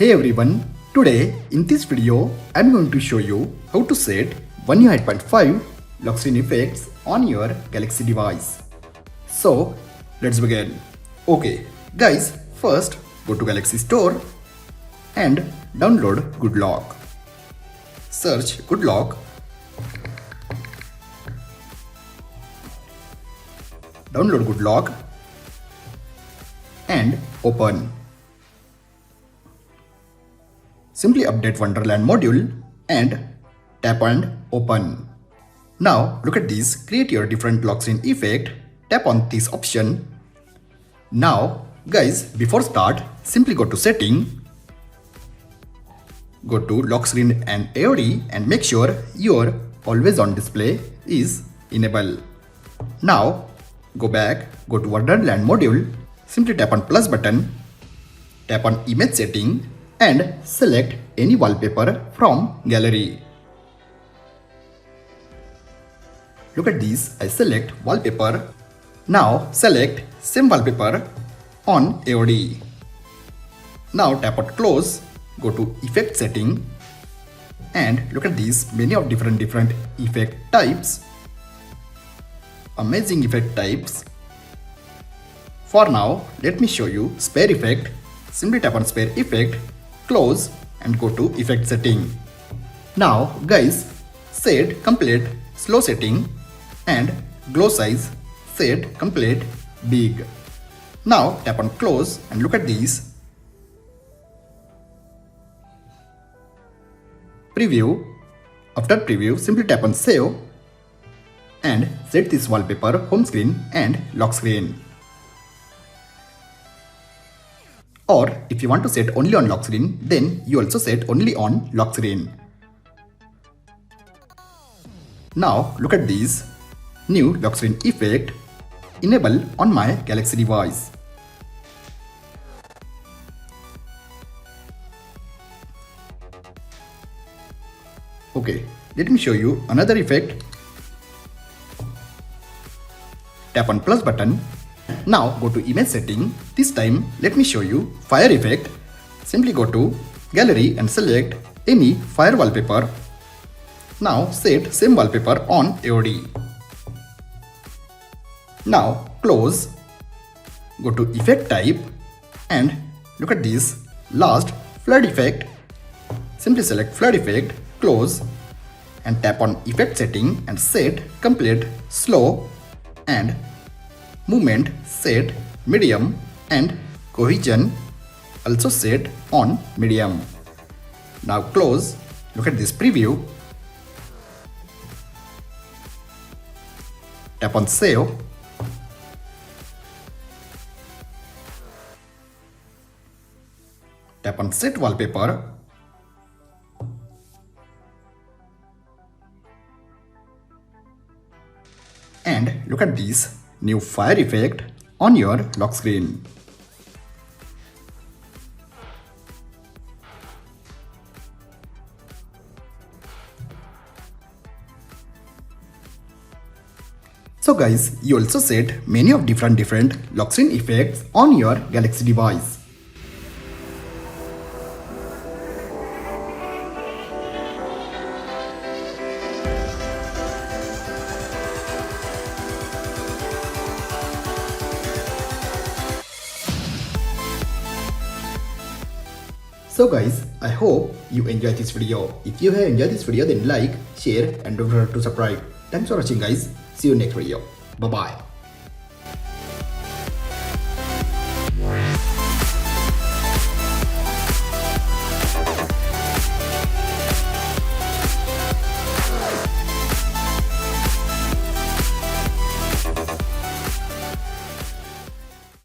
Hey everyone, today in this video I'm going to show you how to set One UI 8.5 lock screen effects on your Galaxy device. So let's begin. Okay guys, first go to Galaxy Store and download GoodLock. Search GoodLock. Download GoodLock and open. Simply update Wonderland module and tap and open. Now look at this, create your different lock screen effect. Tap on this option. Now guys, before start, simply go to setting. Go to lock screen and AOD and make sure your always on display is enabled. Now go back, go to Wonderland module. Simply tap on plus button. Tap on image setting and select any wallpaper from gallery. Look at this, I select wallpaper. Now select same wallpaper on AOD. Now tap on close, go to effect setting and look at these, many of different effect types. Amazing effect types. For now, let me show you spare effect. Simply tap on spare effect, close and go to effect setting. Now guys, set complete slow setting and glow size set complete big. Now tap on close and look at these. Preview. After preview, simply tap on save and set this wallpaper home screen and lock screen. Or if you want to set only on lock screen, then you also set only on lock screen. Now look at this new lock screen effect enable on my Galaxy device. Okay, let me show you another effect. Tap on plus button. Now go to image setting. This time let me show you fire effect. Simply go to gallery and select any fire wallpaper. Now set same wallpaper on AOD. Now close. Go to effect type and look at this last flood effect. Simply select flood effect, close and tap on effect setting and set complete slow and movement set medium and cohesion also set on medium. Now close. Look at this preview. Tap on save. Tap on set wallpaper. And look at this new fire effect on your lock screen. So guys, you also set many of different lock screen effects on your Galaxy device. So guys, I hope you enjoyed this video. If you have enjoyed this video, then like, share and don't forget to subscribe. Thanks for watching guys. See you next video. Bye bye.